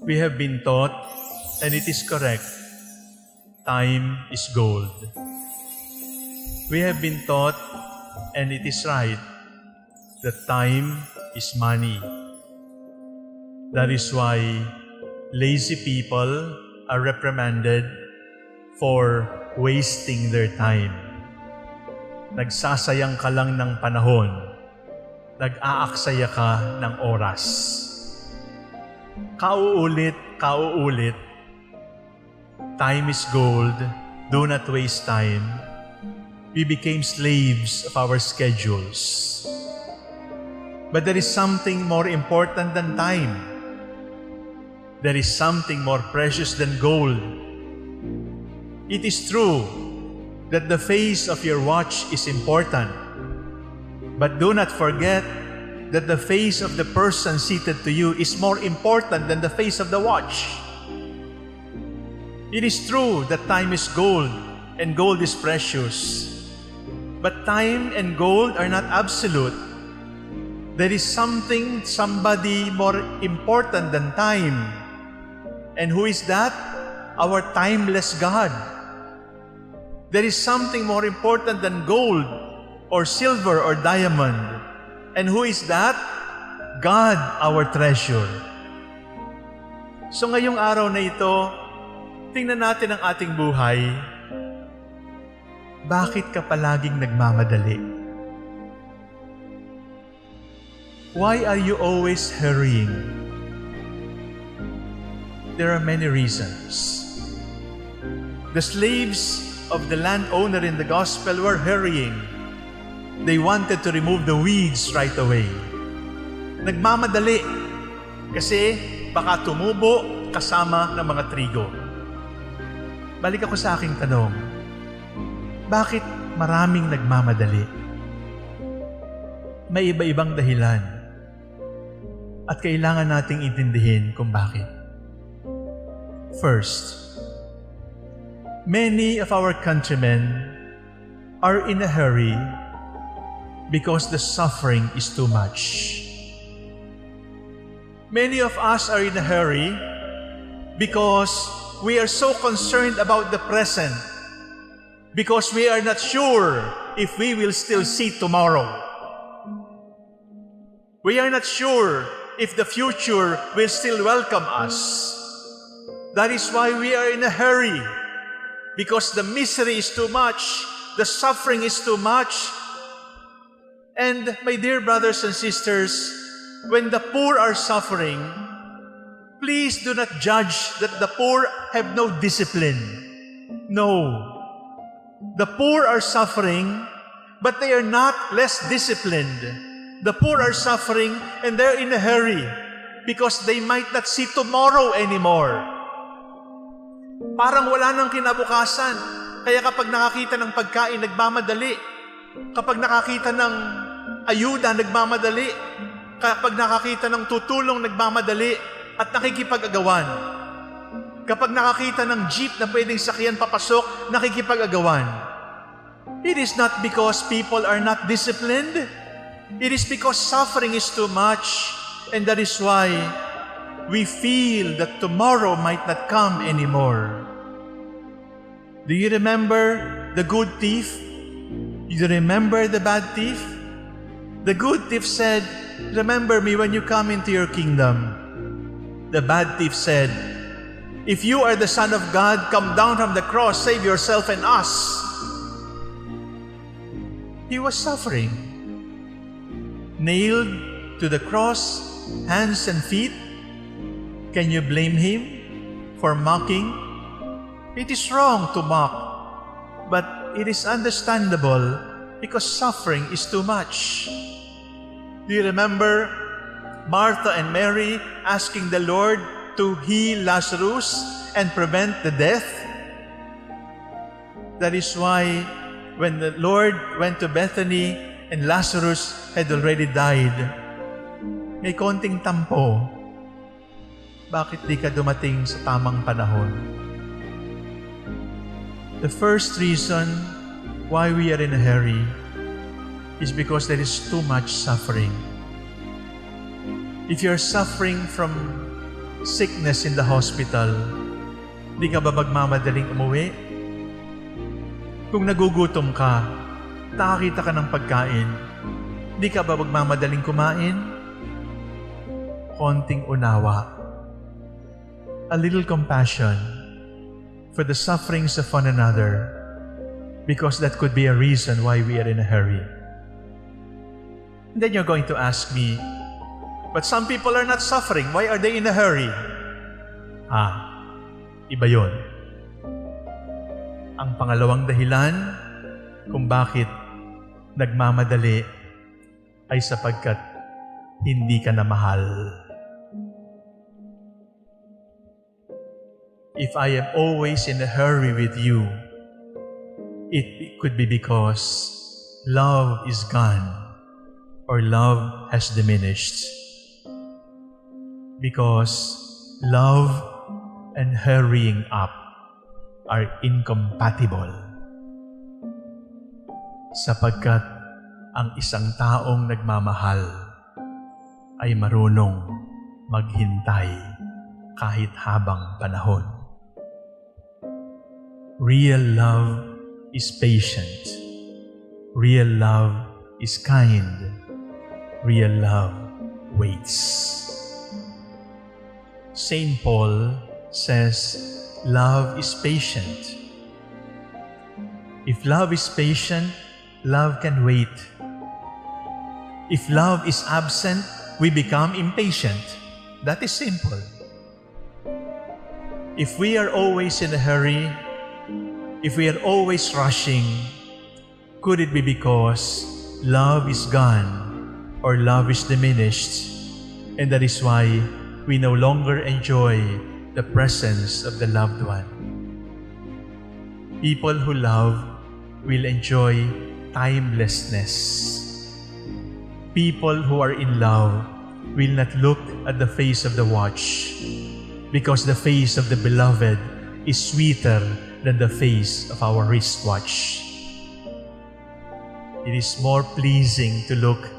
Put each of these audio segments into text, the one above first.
We have been taught, and it is correct, time is gold. We have been taught, and it is right, that time is money. That is why lazy people are reprimanded for wasting their time. Nagsasayang ka lang ng panahon. Nag-aaksaya ka ng oras. Kauulit, time is gold, do not waste time. We became slaves of our schedules. But there is something more important than time. There is something more precious than gold. It is true that the face of your watch is important. But do not forget that the face of the person seated to you is more important than the face of the watch. It is true that time is gold and gold is precious. But time and gold are not absolute. There is somebody more important than time. And who is that? Our timeless God. There is something more important than gold or silver or diamond. And who is that? God, our treasure. So ngayong araw na ito, tingnan natin ang ating buhay. Bakit ka palaging nagmamadali? Why are you always hurrying? There are many reasons. The slaves of the landowner in the gospel were hurrying. They wanted to remove the weeds right away. Nagmamadali kasi baka tumubo kasama ng mga trigo. Balik ako sa aking tanong. Bakit maraming nagmamadali? May iba-ibang dahilan. At kailangan nating intindihin kung bakit. First, many of our countrymen are in a hurry because the suffering is too much. Many of us are in a hurry because we are so concerned about the present, because we are not sure if we will still see tomorrow. We are not sure if the future will still welcome us. That is why we are in a hurry, because the misery is too much, the suffering is too much. And my dear brothers and sisters, when the poor are suffering, please do not judge that the poor have no discipline. No. The poor are suffering, but they are not less disciplined. The poor are suffering and they're in a hurry because they might not see tomorrow anymore. Parang wala nang kinabukasan. Kaya kapag nakakita ng pagkain, nagmamadali. Kapag nakakita ng ayuda, nagmamadali. Kapag nakakita ng tutulong, nagmamadali. At nakikipag-agawan. Kapag nakakita ng jeep na pwedeng sakyan papasok, nakikipag-agawan. It is not because people are not disciplined. It is because suffering is too much. And that is why we feel that tomorrow might not come anymore. Do you remember the good thief? Do you remember the bad thief? The good thief said, "Remember me when you come into your kingdom." The bad thief said, "If you are the Son of God, come down from the cross, save yourself and us." He was suffering. Nailed to the cross, hands and feet. Can you blame him for mocking? It is wrong to mock, but it is understandable because suffering is too much. Do you remember Martha and Mary asking the Lord to heal Lazarus and prevent the death? That is why when the Lord went to Bethany and Lazarus had already died, may konting tampo. Bakit di ka dumating sa tamang panahon? The first reason why we are in a hurry is because there is too much suffering. If you're suffering from sickness in the hospital, di ka ba magmamadaling umuwi? Kung nagugutom ka, nakakita ka ng pagkain, di ka ba magmamadaling kumain? Konting unawa, a little compassion for the sufferings of one another, because that could be a reason why we are in a hurry. And then you're going to ask me, but some people are not suffering. Why are they in a hurry? Iba yun. Ang pangalawang dahilan kung bakit nagmamadali ay sapagkat hindi ka na mahal. If I am always in a hurry with you, it could be because love is gone or love has diminished. Because love and hurrying up are incompatible. Sapagkat ang isang taong nagmamahal ay marunong maghintay kahit habang panahon. Real love is patient. Real love is kind. Real love waits. Saint Paul says, love is patient. If love is patient, love can wait. If love is absent, we become impatient. That is simple. If we are always in a hurry, if we are always rushing, could it be because love is gone or love is diminished, and that is why we no longer enjoy the presence of the loved one? People who love will enjoy timelessness. People who are in love will not look at the face of the watch, because the face of the beloved is sweeter than the face of our wristwatch. It is more pleasing to look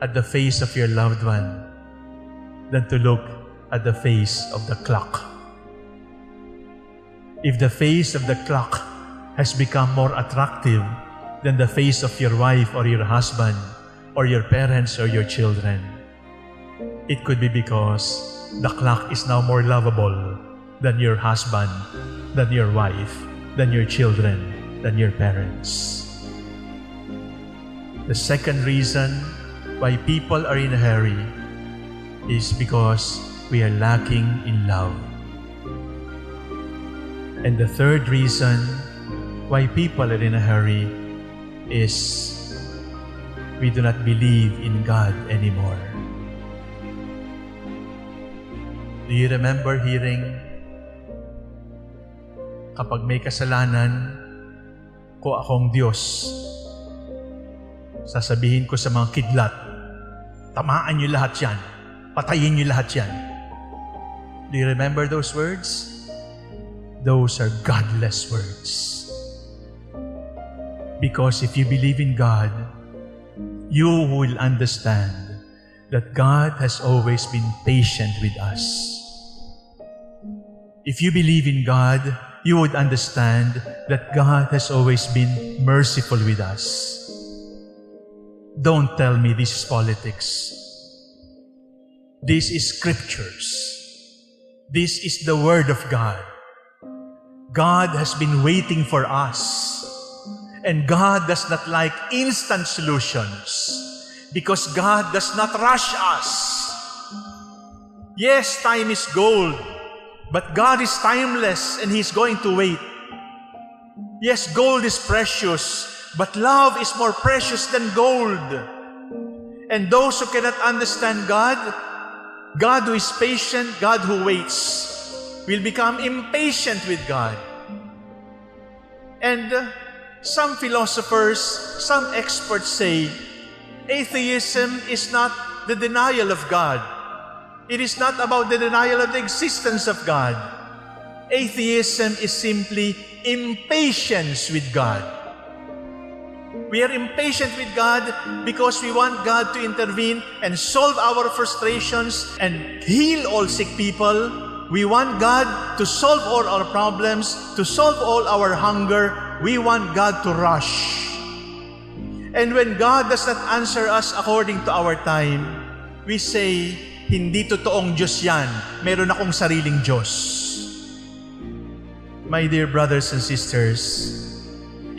at the face of your loved one than to look at the face of the clock. If the face of the clock has become more attractive than the face of your wife or your husband or your parents or your children, it could be because the clock is now more lovable than your husband, than your wife, than your children, than your parents. The second reason why people are in a hurry is because we are lacking in love. And the third reason why people are in a hurry is we do not believe in God anymore. Do you remember hearing, kapag may kasalanan, ko akong Diyos, sasabihin ko sa mga kidlat, tamaan niyo lahat yan, patayin niyo lahat yan. Do you remember those words? Those are godless words. Because if you believe in God, you will understand that God has always been patient with us. If you believe in God, you would understand that God has always been merciful with us. Don't tell me this is politics. This is scriptures. This is the Word of God. God has been waiting for us. And God does not like instant solutions, because God does not rush us. Yes, time is gold, but God is timeless and He's going to wait. Yes, gold is precious, but love is more precious than gold. And those who cannot understand God, God who is patient, God who waits, will become impatient with God. And some philosophers, some experts say, atheism is not the denial of God. It is not about the denial of the existence of God. Atheism is simply impatience with God. We are impatient with God because we want God to intervene and solve our frustrations and heal all sick people. We want God to solve all our problems, to solve all our hunger. We want God to rush. And when God does not answer us according to our time, we say, hindi totoong Diyos yan. Meron akong sariling Diyos. My dear brothers and sisters,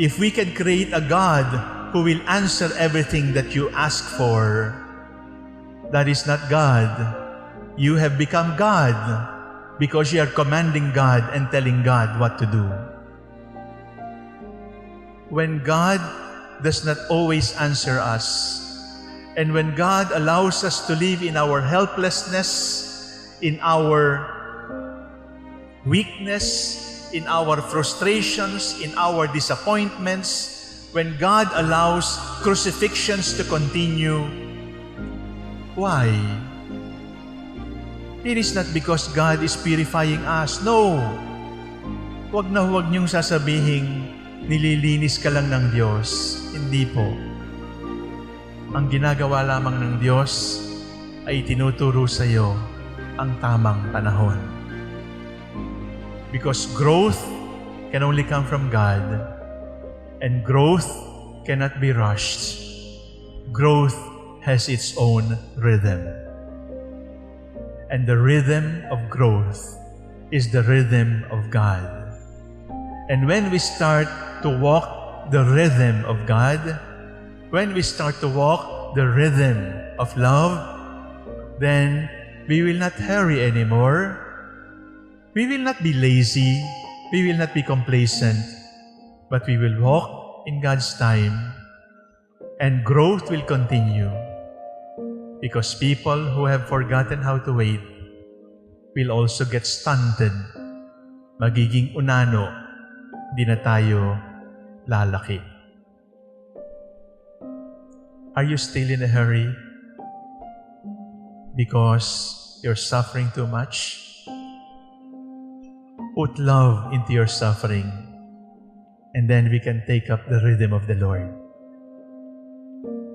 if we can create a God who will answer everything that you ask for, that is not God. You have become God because you are commanding God and telling God what to do. When God does not always answer us, and when God allows us to live in our helplessness, in our weakness, in our frustrations, in our disappointments, when God allows crucifixions to continue, why? It is not because God is purifying us. No! Huwag na huwag niyong sasabihin, nililinis ka lang ng Diyos. Hindi po. Ang ginagawa lamang ng Diyos ay tinuturo sa iyo ang tamang panahon. Because growth can only come from God, and growth cannot be rushed. Growth has its own rhythm. And the rhythm of growth is the rhythm of God. And when we start to walk the rhythm of God, when we start to walk the rhythm of love, then we will not hurry anymore. We will not be lazy. We will not be complacent. But we will walk in God's time, and growth will continue. Because people who have forgotten how to wait will also get stunted. Magiging unano, di na tayo lalaki. Are you still in a hurry because you're suffering too much? Put love into your suffering, and then we can take up the rhythm of the Lord.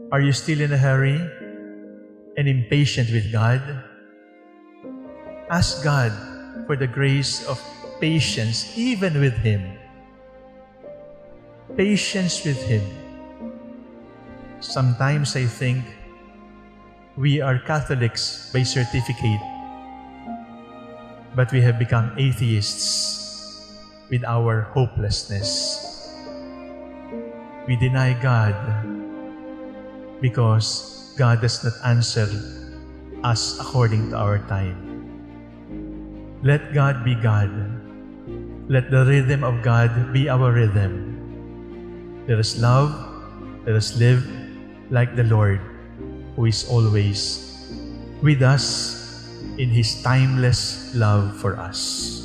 Are you still in a hurry and impatient with God? Ask God for the grace of patience even with Him. Patience with Him. Sometimes I think we are Catholics by certificate, but we have become atheists with our hopelessness. We deny God because God does not answer us according to our time. Let God be God. Let the rhythm of God be our rhythm. Let us love, let us live like the Lord, who is always with us in His timeless love for us.